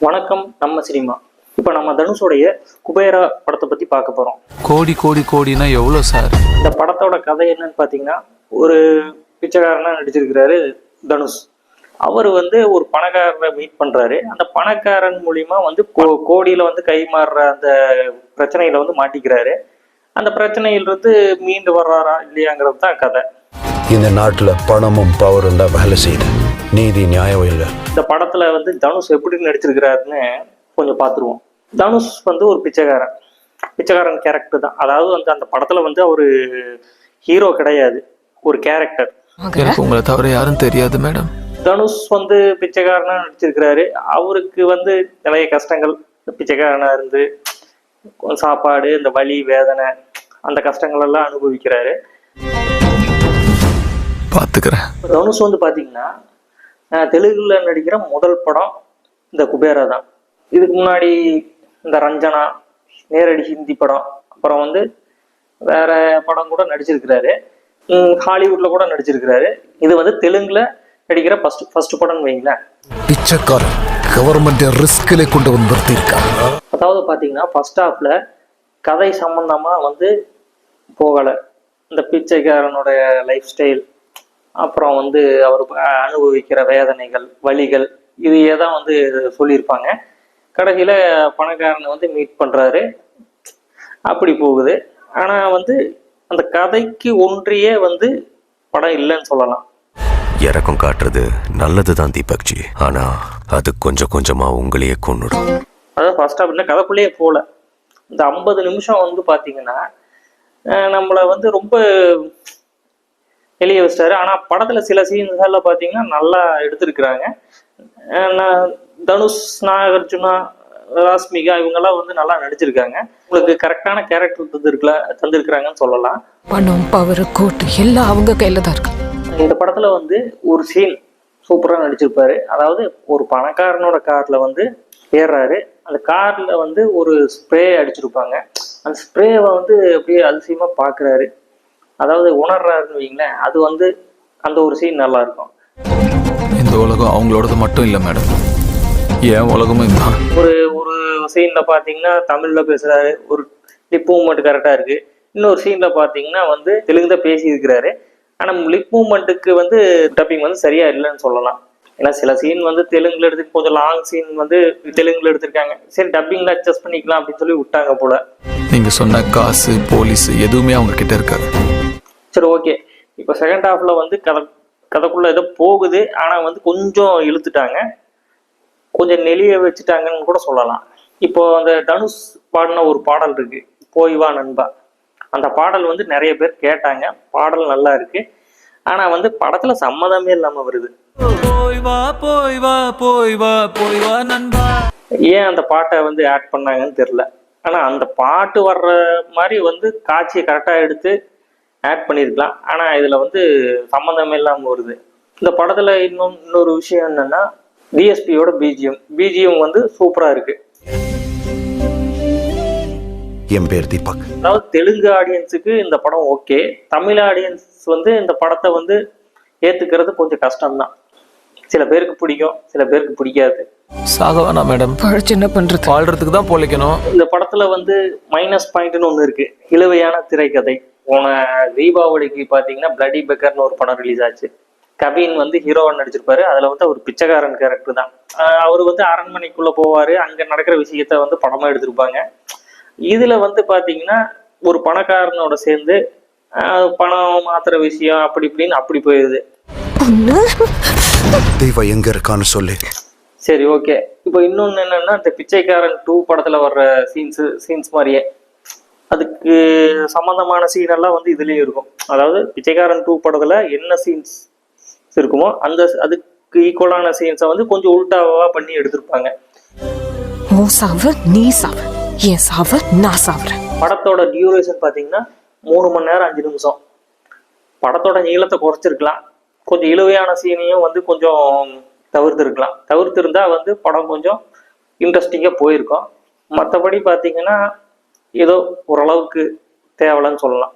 வணக்கம் நம்ம சினிமா. இப்போ நம்ம தனுஷோடைய குபேரா படத்தை பற்றி பார்க்க போகிறோம். கோடி கோடி கோடினா எவ்வளோ சார்? இந்த படத்தோட கதை என்னன்னு பார்த்தீங்கன்னா, ஒரு பிச்சைக்காரனாக நடிச்சிருக்கிறாரு தனுஷ். அவர் ஒரு பணக்காரரை மீட் பண்ணுறாரு. அந்த பணக்காரன் மூலிமா கோடியில் கை மாறுற அந்த பிரச்சனையில் மாட்டிக்கிறாரு. அந்த பிரச்சனையிலிருந்து மீண்டு வர்றாரா இல்லையாங்கிறது தான் கதை. இந்த நாட்டில் பணமும் பவரும் தான் வேலை செய்யுது, நீதி நியாயம் இல்லை. இந்த படத்துல தனுஷ் எப்படி நடிச்சிருக்கிறாருன்னு கொஞ்சம் பார்த்துருவோம். தனுஷ் ஒரு பிச்சைக்காரன் கேரக்டர் தான். அதாவது அந்த படத்துல அவரு ஹீரோ கிடையாது, ஒரு கேரக்டர். எனக்கு உங்களை தவிர யாரும் தெரியாது மேடம். தனுஷ் பிச்சைக்காரனா நடிச்சிருக்கிறாரு. அவருக்கு நிறைய கஷ்டங்கள், பிச்சைக்காரனா இருந்து சாப்பாடு, இந்த வலி வேதனை, அந்த கஷ்டங்கள் எல்லாம் அனுபவிக்கிறாரு. பாத்துக்கிறேன். தனுஷ் பாத்தீங்கன்னா தெலுங்குல நடிக்கிற முதல் படம் இந்த குபேரா தான். இதுக்கு முன்னாடி இந்த ரஞ்சனா, நேரடி ஹிந்தி படம், அப்புறம் வேற படம் கூட நடிச்சிருக்கிறாரு. ஹாலிவுட்ல கூட நடிச்சிருக்கிறாரு. இது தெலுங்குல நடிக்கிற ஃபர்ஸ்ட் படம்னு வைங்களேன். பிச்சைக்காரன் கவர்மெண்ட் ரிஸ்க்ல கொண்டு வந்திருக்காங்க. அதாவது பாத்தீங்கன்னா ஃபர்ஸ்ட் ஹாஃப்ல கதை சம்பந்தமா போகல. இந்த பிச்சைக்காரனோட லைஃப் ஸ்டைல், அப்புறம் அவர் அனுபவிக்கிற வேதனைகள், வலிகள், இதையே தான் சொல்லியிருப்பாங்க. கடைசியில் பணக்காரனை மீட் பண்ணுறாரு, அப்படி போகுது. ஆனால் அந்த கதைக்கு ஒன்றிய படம் இல்லைன்னு சொல்லலாம். இறக்கம் காட்டுறது நல்லது தான் தீபக்ஜி, ஆனால் அது கொஞ்சம் கொஞ்சமாக உங்களையே கொன்னுடும். அதாவது ஃபர்ஸ்ட் அப்படின்னா கதைக்குள்ளேயே போகல. இந்த 50 நிமிஷம் பார்த்தீங்கன்னா நம்மளை ரொம்ப வெளியே வச்சிட்டாரு. ஆனால் படத்தில் சில சீன்ஸ்லாம் பார்த்தீங்கன்னா நல்லா எடுத்திருக்கிறாங்க. தனுஷ், நாகார்ஜுனா, ராஷ்மிகா இவங்கெல்லாம் நல்லா நடிச்சிருக்காங்க. உங்களுக்கு கரெக்டான கேரக்டர் தந்திருக்கிறாங்கன்னு சொல்லலாம். பணம், பவர், கோட்டு எல்லாம் அவங்க கையில தான் இருக்கு. இந்த படத்துல ஒரு சீன் சூப்பரா நடிச்சிருப்பாரு. அதாவது ஒரு பணக்காரனோட கார்ல ஏறுறாரு. அந்த கார்ல ஒரு ஸ்ப்ரே அடிச்சிருப்பாங்க. அந்த ஸ்ப்ரேவை அப்படியே அதிசயமா பாக்குறாரு, அதாவது உணர்றாருன்னு வைங்களேன். அது அந்த ஒரு சீன் நல்லா இருக்கும். இந்த உலகம் அவங்களோடது மட்டும் இல்லை மேடம், ஏன் உலகமும் இதுதான். ஒரு சீன்ல பாத்தீங்கன்னா தமிழ்ல பேசுறாரு, ஒரு லிப் மூவ்மெண்ட் கரெக்டா இருக்கு. இன்னொரு சீன்ல பாத்தீங்கன்னா தெலுங்கு தான் பேசி இருக்கிறாரு. ஆனா லிப் மூவ்மெண்ட்டுக்கு டப்பிங் சரியா இல்லைன்னு சொல்லலாம். ஏன்னா சில சீன் தெலுங்குல எடுத்து, கொஞ்சம் லாங் சீன் தெலுங்குல எடுத்திருக்காங்க. சரி, டப்பிங்ல அட்ஜஸ்ட் பண்ணிக்கலாம் அப்படின்னு சொல்லி விட்டாங்க போல. நீங்க சொன்ன காசு, போலீஸ் எதுவுமே அவங்க கிட்ட இருக்காது. சரி, ஓகே. இப்போ செகண்ட் ஹாஃப்ல கதைக்குள்ள ஏதோ போகுது. ஆனா கொஞ்சம் இழுத்துட்டாங்க, கொஞ்சம் நெளிய வச்சுட்டாங்கன்னு கூட சொல்லலாம். இப்போ அந்த தனுஷ் பாடின ஒரு பாடல் இருக்கு, போய் வா நண்பா. அந்த பாடல் நிறைய பேர் கேட்டாங்க. பாடல் நல்லா இருக்கு. ஆனா படத்துல சம்மதமே இல்லாம வருது. போய் வா போய் வா போய் வா போய் வா நண்பா. ஏன் அந்த பாட்டை ஆட் பண்ணாங்கன்னு தெரியல. ஆனா அந்த பாட்டு வர்ற மாதிரி காட்சியை கரெக்டா எடுத்து ஆட் பண்ணியிருக்கலாம். ஆனா இதுல சம்மந்தமே இல்லாம வருது. இந்த படத்துல இன்னொரு விஷயம் என்னன்னா, டிஎஸ்பியோட பிஜிஎம் சூப்பரா இருக்கு. என் பேர் தீபக். அதாவது தெலுங்கு ஆடியன்ஸுக்கு இந்த படம் ஓகே. தமிழ் ஆடியன்ஸ் இந்த படத்தை ஏத்துக்கிறது கொஞ்சம் கஷ்டம்தான். சில பேருக்கு பிடிக்கும், சில பேருக்கு பிடிக்காது. சாகவானா மேடம், என்ன பண்றது, வாழ்றதுக்கு தான் பொழைக்கணும். இந்த படத்துல மைனஸ் பாயிண்ட்னு ஒண்ணு இருக்கு, இழுவையான திரைக்கதை. போன தீபாவளிக்கு பாத்தீங்கன்னா பிளடி பெக்கர்னு ஒரு படம் ரிலீஸ் ஆச்சு. கவின் ஹீரோவா நடிச்சிருப்பாரு. அதுல ஒரு பிச்சைக்காரன் கேரக்டர் தான். அவரு அரண்மனைக்குள்ள போவாரு, அங்க நடக்கிற விஷயத்த படமா எடுத்திருப்பாங்க. இதுல பாத்தீங்கன்னா ஒரு பணக்காரனோட சேர்ந்து பணம் மாத்துற விஷயம் அப்படி இப்படின்னு அப்படி போயிருது. தெய்வம் எங்க இருக்கான்னு சொல்லு. சரி, ஓகே. இப்போ இன்னொன்னு என்னன்னா, இந்த பிச்சைக்காரன் 2 படத்துல வர்ற சீன்ஸ் மாதிரியே அதுக்கு சம்பந்தமான சீன் எல்லாம் இதுலயும் இருக்கும். அதாவது பிச்சைக்காரன் 2 படத்துல என்ன சீன்ஸ் இருக்குமோ அதுக்கு ஈக்குவலான சீன்ஸை கொஞ்சம் உல்டாவா பண்ணி எடுத்திருப்பாங்க. படத்தோட டியூரேஷன் பாத்தீங்கன்னா 3 மணி நேரம் 5 நிமிஷம். படத்தோட நீளத்தை குறைச்சிருக்கலாம். கொஞ்சம் இழுவையான சீனையும் கொஞ்சம் தவிர்த்திருந்தா படம் கொஞ்சம் இன்ட்ரெஸ்டிங்கா போயிருக்கும். மற்றபடி பாத்தீங்கன்னா ஏதோ ஓரளவுக்கு தேவலன்னு சொல்லலாம்.